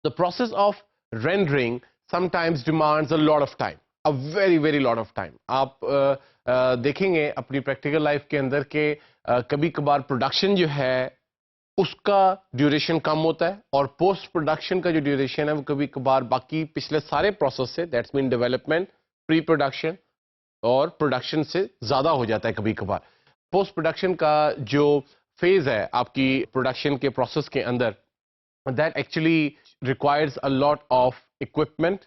The process of rendering sometimes demands a lot of time, a very lot of time. आप देखेंगे अपनी practical life के अंदर के कभी कभार प्रोडक्शन जो है उसका ड्यूरेशन कम होता है और पोस्ट प्रोडक्शन का जो ड्यूरेशन है वो कभी कभार बाकी पिछले सारे प्रोसेस से, that's mean development, pre production और प्रोडक्शन से ज्यादा हो जाता है कभी कभार. पोस्ट प्रोडक्शन का जो फेज है आपकी प्रोडक्शन के प्रोसेस के अंदर, that actually requires a lot of equipment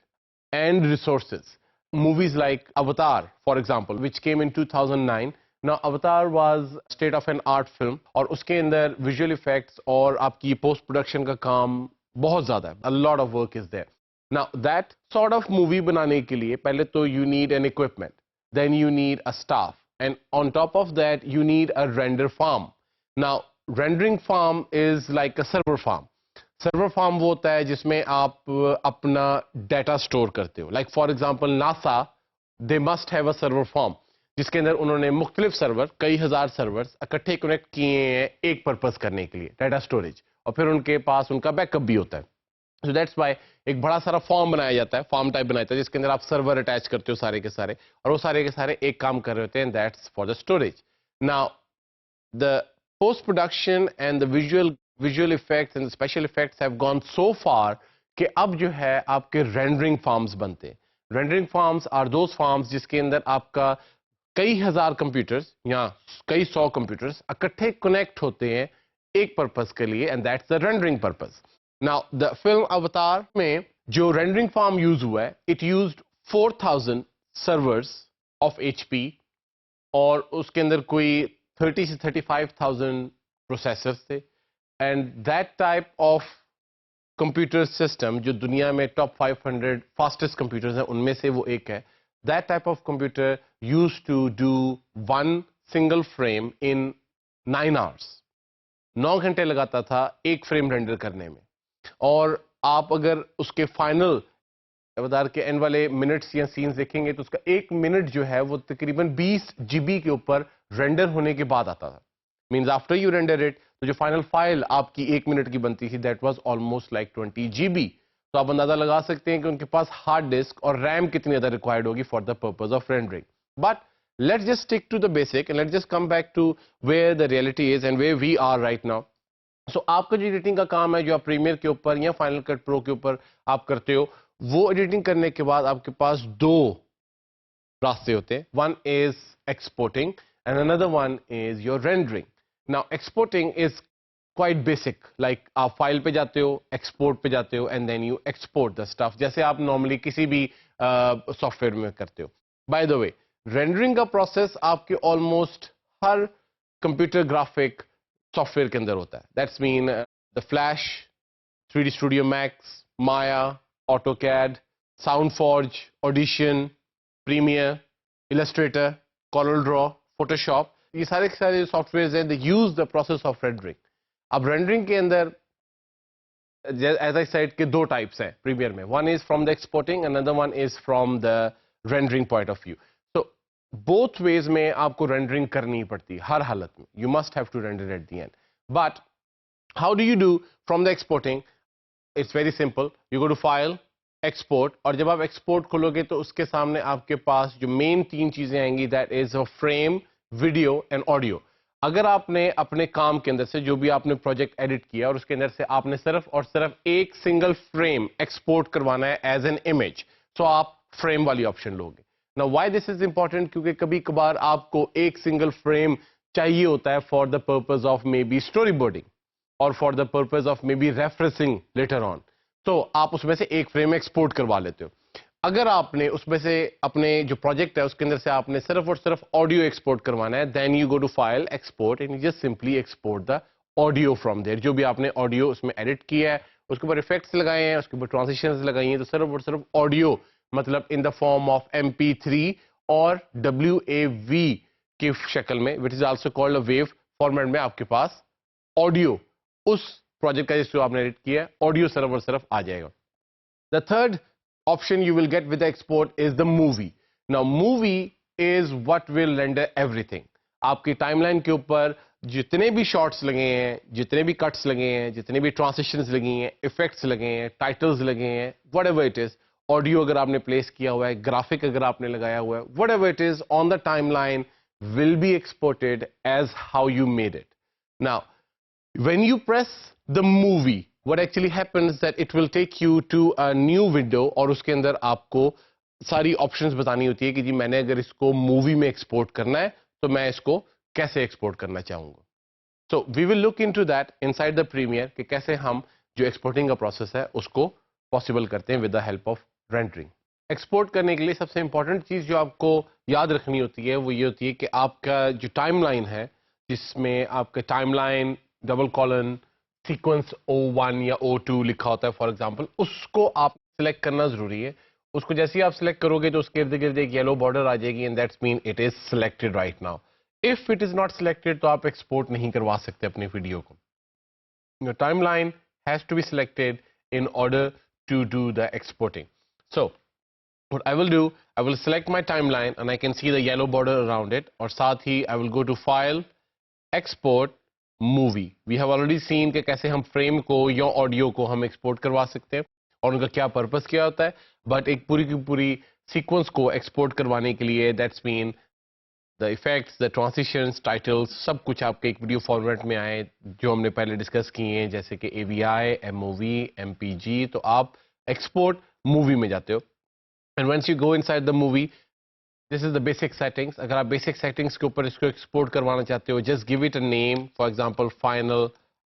and resources. Movies like Avatar, for example, which came in 2009. Now, Avatar was state of an art film, और उसके अंदर visual effects और आपकी post production का काम बहुत ज़्यादा है. A lot of work is there. Now, that sort of movie बनाने के लिए पहले तो you need an equipment, then you need a staff, and on top of that you need a render farm. Now, rendering farm is like a server farm. Server farm वो होता है जिसमें आप अपना डाटा स्टोर करते हो. Like for example NASA, they must have a server farm जिसके अंदर उन्होंने मुख्तलिफ सर्वर, कई हजार सर्वर्स इकट्ठे कनेक्ट किए हैं एक पर्पस करने के लिए, डाटा स्टोरेज, और फिर उनके पास उनका बैकअप भी होता है. सो दैट्स वाई एक बड़ा सारा फॉर्म बनाया जाता है, फॉर्म टाइप बनाया जाता है जिसके अंदर आप सर्वर अटैच करते हो सारे के सारे, और वो सारे के सारे एक काम कर रहे होते हैं, that's for the storage. Now the post production and the visual effects and the special effects have gone so far कि अब जो है आपके rendering farms बनते हैं. Rendering farms are those farms जिसके अंदर आपका कई हजार कंप्यूटर्स या कई सौ कंप्यूटर्स इकट्ठे कनेक्ट होते हैं एक पर्पस के लिए, and that's the rendering purpose. Now the film Avatar में जो rendering farm यूज हुआ है, it used 4000 servers of HP और उसके अंदर कोई 30 से 35,000 प्रोसेसर्स थे. And that type of computer system जो दुनिया में top 500 fastest computers हैं उनमें से वो एक है, that type of computer used to do one single frame in 9 hours. 9 घंटे लगाता था एक फ्रेम रेंडर करने में. और आप अगर उसके फाइनल अवतार के एंड वाले मिनट्स या सीन्स देखेंगे तो उसका एक मिनट जो है वो तकरीबन 20 GB के ऊपर रेंडर होने के बाद आता था. Means after you render it, तो जो फाइनल फाइल आपकी एक मिनट की बनती थी, that was almost like 20 GB. तो आप अंदाजा लगा सकते हैं कि उनके पास हार्ड डिस्क और रैम कितनी ज्यादा रिक्वायर्ड होगी for the purpose of rendering. But let's just stick to the basic and let's just come back to where the reality is and where we are right now. So आपका जो editing का काम है जो आप premiere के ऊपर या फाइनल कट प्रो के ऊपर आप करते हो, वो एडिटिंग करने के बाद आपके पास दो रास्ते होते हैं. One is exporting and another one is your rendering. Now exporting is quite basic, like आप फाइल पे जाते हो, एक्सपोर्ट पे जाते हो, and then you export the stuff जैसे आप नॉर्मली किसी भी सॉफ्टवेयर में करते हो. बाय द वे, रेंडरिंग का प्रोसेस आपके ऑलमोस्ट हर कंप्यूटर ग्राफिक सॉफ्टवेयर के अंदर होता है. That's mean the Flash, 3D Studio Max, Maya, AutoCAD, SoundForge, Audition, Premiere, Illustrator, Corel Draw, Photoshop, ये सारे के सारे सॉफ्टवेयर हैं, they use the process of rendering. अब रेंडरिंग के अंदर एज आई सेड के दो टाइप्स हैं प्रीमियर में. One is from the exporting, another one is from the rendering point of view. तो बोथ वेज में आपको रेंडरिंग करनी पड़ती है हर हालत में. You must have to render at the end. But how do you do from the exporting? It's very simple. You go to file, export, और जब आप एक्सपोर्ट खोलोगे तो उसके सामने आपके पास जो मेन तीन चीजें आएंगी, that is a frame, video and audio. अगर आपने अपने काम के अंदर से जो भी आपने प्रोजेक्ट एडिट किया और उसके अंदर से आपने सिर्फ और सिर्फ एक सिंगल फ्रेम एक्सपोर्ट करवाना है एज एन इमेज, तो आप फ्रेम वाली ऑप्शन लोगे. Now why this is important? क्योंकि कभी कभार आपको एक सिंगल फ्रेम चाहिए होता है for the purpose of may be storyboarding और for the purpose of may be referencing later on. तो आप उसमें से एक फ्रेम एक्सपोर्ट करवा लेते हो. अगर आपने उसमें से अपने जो प्रोजेक्ट है उसके अंदर से आपने सिर्फ और सिर्फ ऑडियो एक्सपोर्ट करवाना है, then you go to file, export, and you just simply export the audio from there. जो भी आपने ऑडियो उसमें एडिट किया है, उसके ऊपर इफेक्ट्स लगाए हैं, उसके ऊपर ट्रांजिशंस लगाई हैं, तो सिर्फ और सिर्फ ऑडियो, मतलब in the form of MP3 और WAV की शक्ल में, which is also called a wave format में, आपके पास ऑडियो उस प्रोजेक्ट का जिसको आपने एडिट किया है, ऑडियो सिर्फ और सिर्फ आ जाएगा. The third option you will get with the export is the movie. Now movie is what will render everything. आपकी timeline के ऊपर जितने भी शॉट्स लगे हैं, जितने भी कट्स लगे हैं, जितने भी ट्रांसिशंस लगी हैं, इफेक्ट्स लगे हैं, टाइटल्स लगे हैं, व्हाटएवर इट इज, ऑडियो अगर आपने प्लेस किया हुआ है, ग्राफिक अगर आपने लगाया हुआ है, whatever it is on the timeline will be exported as how you made it. Now, when you press the movie, what actually happens that it will take you to a new window और उसके अंदर आपको सारी options बतानी होती है कि जी मैंने अगर इसको मूवी में एक्सपोर्ट करना है तो मैं इसको कैसे एक्सपोर्ट करना चाहूंगा. So we will look into that inside the Premiere कि कैसे हम जो एक्सपोर्टिंग का प्रोसेस है उसको पॉसिबल करते हैं with the help of rendering. Export करने के लिए सबसे इंपॉर्टेंट चीज जो आपको याद रखनी होती है वो ये होती है कि आपका जो टाइमलाइन है, जिसमें आपका timeline double colon sequence O1 या O2 लिखा होता है फॉर एग्जांपल, उसको आप सिलेक्ट करना जरूरी है. उसको जैसे ही आप सिलेक्ट करोगे तो उसके इर्द गिर्द एक येलो बॉर्डर आ जाएगी and that's mean it is selected right now. If it is not selected तो आप एक्सपोर्ट नहीं करवा सकते अपनी वीडियो को. Your timeline has to be selected in order to do the exporting. So what I will do, I will select my timeline and I can see the yellow border around it, और साथ ही I will go to file, export, movie. We have already seen कि कैसे हम frame को या audio को हम export करवा सकते हैं और उनका क्या पर्पस क्या होता है. बट एक पूरी की पूरी सीक्वेंस को एक्सपोर्ट करवाने के लिए that's mean the effects, the transitions, titles, सब कुछ आपके एक वीडियो फॉर्मेट में आए जो हमने पहले डिस्कस किए हैं, जैसे कि AVI, MOV, MPG. तो आप एक्सपोर्ट मूवी में जाते हो. And once you go inside the movie, this is the basic settings. अगर आप basic settings के ऊपर इसको export करवाना चाहते हो, just give it a name, for example, final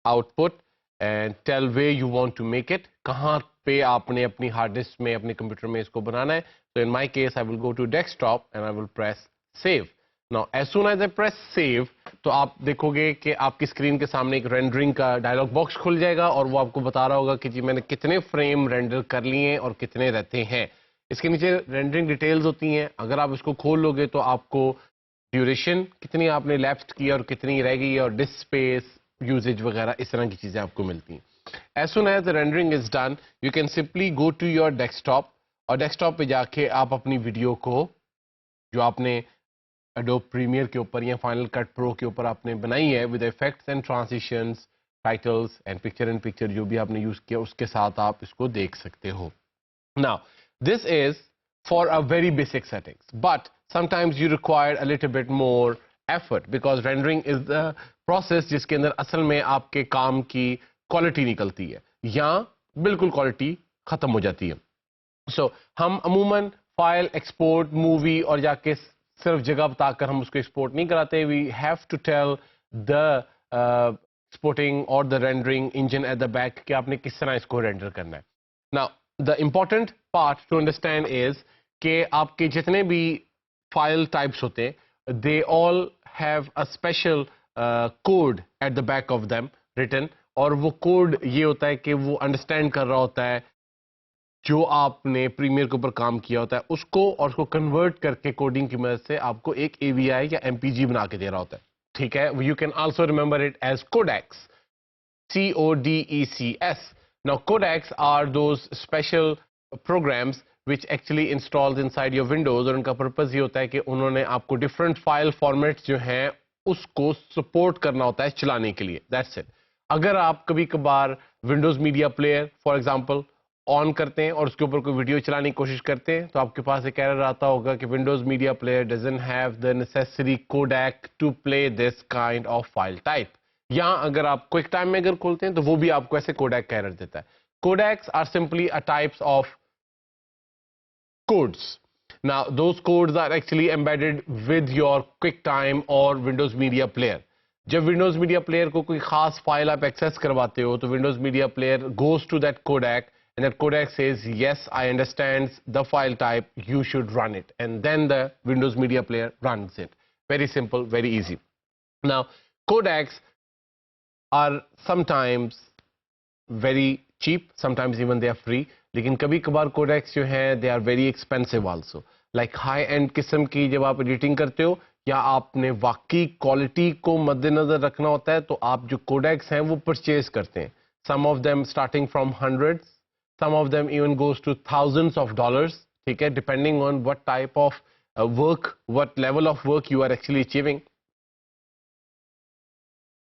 output, and tell where you want to make it. कहाँ पे आपने अपनी hard disk में, अपने कंप्यूटर में इसको बनाना है. So in my case, I will go to desktop and I will press save. Now, as soon as I press save, तो आप देखोगे कि आपकी स्क्रीन के सामने एक रेंडरिंग का डायलॉग बॉक्स खुल जाएगा और वो आपको बता रहा होगा कि जी मैंने कितने फ्रेम रेंडर कर लिए हैं और कितने रहते हैं. इसके नीचे रेंडरिंग डिटेल्स होती हैं. अगर आप इसको खोल लोगे तो आपको ड्यूरेशन कितनी आपने लैप्स्ड की और कितनी रह गई और डिस्क स्पेस यूजेज वगैरह इस तरह की चीजें आपको मिलती हैं. As soon as the rendering is done, you can simply go to your desktop और डेस्कटॉप पे जाके आप अपनी वीडियो को जो आपने एडोब प्रीमियर के ऊपर या फाइनल कट प्रो के ऊपर आपने बनाई है with effects and transitions, titles and picture जो भी आपने यूज किया उसके साथ आप इसको देख सकते हो. Now this is for a very basic settings, but sometimes you require a little bit more effort because rendering is the process जिसके अंदर असल में आपके काम की क्वालिटी निकलती है या बिल्कुल क्वालिटी खत्म हो जाती है. So हम अमूमन फाइल, एक्सपोर्ट, मूवी और जाके सिर्फ जगह बताकर हम उसको एक्सपोर्ट नहीं कराते. We have to tell the exporting or the rendering engine at the back कि आपने किस तरह इसको रेंडर करना है. Now the important part to understand is कि आपके जितने भी फाइल टाइप्स होते हैं they all have a special code at the back of them written, और वो कोड ये होता है कि वो अंडरस्टैंड कर रहा होता है जो आपने प्रीमियर के ऊपर काम किया होता है उसको, और उसको कन्वर्ट करके कोडिंग की मदद से आपको एक AVI या MPG बना के दे रहा होता है. ठीक है, you can also remember it as codecs, CODECS. Now codecs are those special programs which actually installs inside your Windows, और उनका पर्पस ये होता है कि उन्होंने आपको डिफरेंट फाइल फॉर्मेट्स जो हैं उसको सपोर्ट करना होता है चलाने के लिए. That's it. अगर आप कभी कभार Windows Media player for example on करते हैं और उसके ऊपर कोई वीडियो चलाने की कोशिश करते हैं तो आपके पास एक एरर आता होगा कि Windows Media Player doesn't have the necessary codec to play this kind of file type. या अगर आप क्विक टाइम में अगर खोलते हैं तो वो भी आपको ऐसे कोडेक का एरर देता है. Codecs are simply a types of codes. Now those codes are actually embedded with your QuickTime or Windows Media Player. जब Windows Media Player को कोई खास फाइल आप एक्सेस करवाते हो तो Windows Media Player goes to that codec and that codec says yes I understand the file type, you should run it, and then the Windows Media Player runs it. Very simple, very easy. Now codecs are sometimes very cheap, sometimes even they are free, लेकिन कभी कभार codecs जो हैं they are very expensive also. Like high end किस्म की जब आप editing करते हो या आपने वाकई क्वालिटी को मद्देनजर रखना होता है तो आप जो कोडेक्स हैं वो परचेज करते हैं. Some of them starting from hundreds, some of them even goes to thousands of dollars. ठीक है, depending on what type of work, what level of work you are actually achieving.